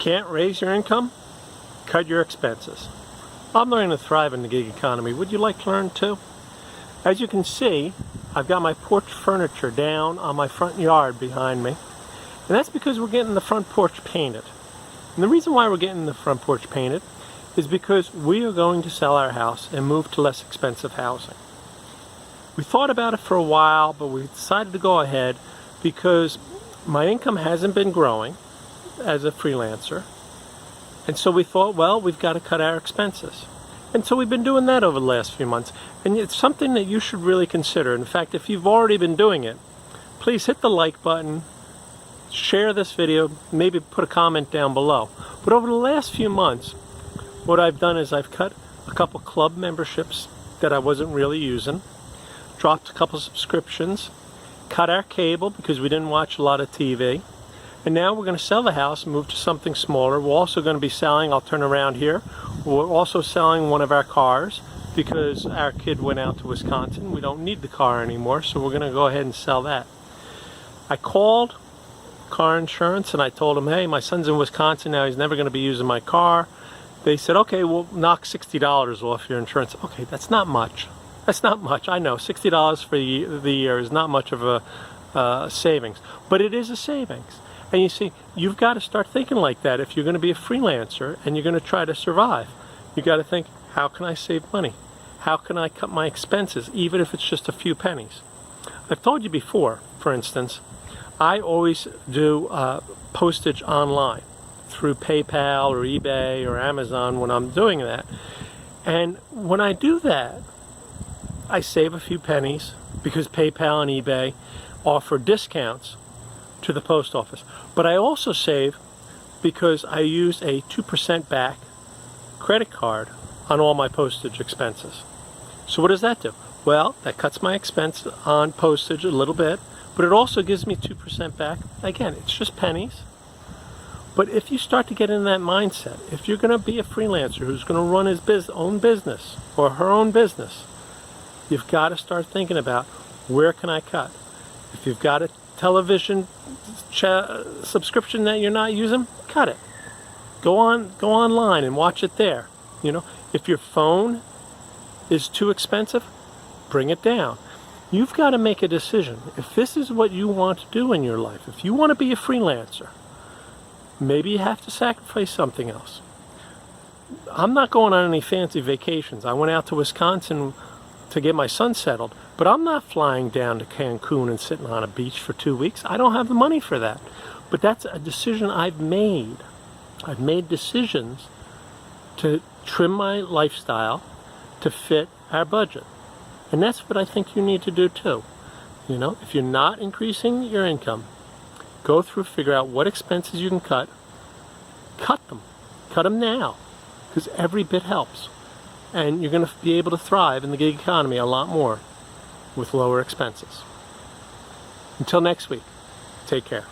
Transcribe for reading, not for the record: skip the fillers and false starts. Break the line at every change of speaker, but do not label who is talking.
Can't raise your income? Cut your expenses. I'm learning to thrive in the gig economy. Would you like to learn too? As you can see, I've got my porch furniture down on my front yard behind me. And that's because we're getting the front porch painted. And the reason why we're getting the front porch painted is because we are going to sell our house and move to less expensive housing. We thought about it for a while, but we decided to go ahead because my income hasn't been growing as a freelancer. And so we thought, well, we've got to cut our expenses. And so we've been doing that over the last few months. And it's something that you should really consider. In fact, if you've already been doing it, please hit the like button, share this video, maybe put a comment down below. But over the last few months, what I've done is I've cut a couple club memberships that I wasn't really using, dropped a couple subscriptions, cut our cable because we didn't watch a lot of TV. And now we're going to sell the house and move to something smaller. We're also going to be selling, I'll turn around here, we're also selling one of our cars because our kid went out to Wisconsin. We don't need the car anymore, so we're going to go ahead and sell that. I called car insurance and I told them, hey, my son's in Wisconsin now, he's never going to be using my car. They said, okay, we'll knock $60 off your insurance. Okay, that's not much. That's not much, I know. $60 for the year is not much of a savings, but it is a savings. And you see, you've got to start thinking like that if you're going to be a freelancer and you're going to try to survive. You've got to think, how can I save money? How can I cut my expenses, even if it's just a few pennies? I've told you before, for instance, I always do postage online through PayPal or eBay or Amazon when I'm doing that. And when I do that, I save a few pennies because PayPal and eBay offer discounts to the post office. But I also save because I use a 2% back credit card on all my postage expenses. So what does that do? Well, that cuts my expense on postage a little bit, but it also gives me 2% back. Again, it's just pennies. But if you start to get in that mindset, if you're going to be a freelancer who's going to run his own business or her own business, you've got to start thinking about, where can I cut? If you've got a television subscription that you're not using, cut it. Go online and watch it there. You know, if your phone is too expensive, bring it down. You've got to make a decision. If this is what you want to do in your life, if you want to be a freelancer, maybe you have to sacrifice something else. I'm not going on any fancy vacations. I went out to Wisconsin to get my son settled, but I'm not flying down to Cancun and sitting on a beach for 2 weeks. I don't have the money for that. But that's a decision I've made. I've made decisions to trim my lifestyle to fit our budget. And that's what I think you need to do too. You know, if you're not increasing your income, go through, figure out what expenses you can cut. Cut them. Cut them now, because every bit helps. And you're going to be able to thrive in the gig economy a lot more with lower expenses. Until next week, take care.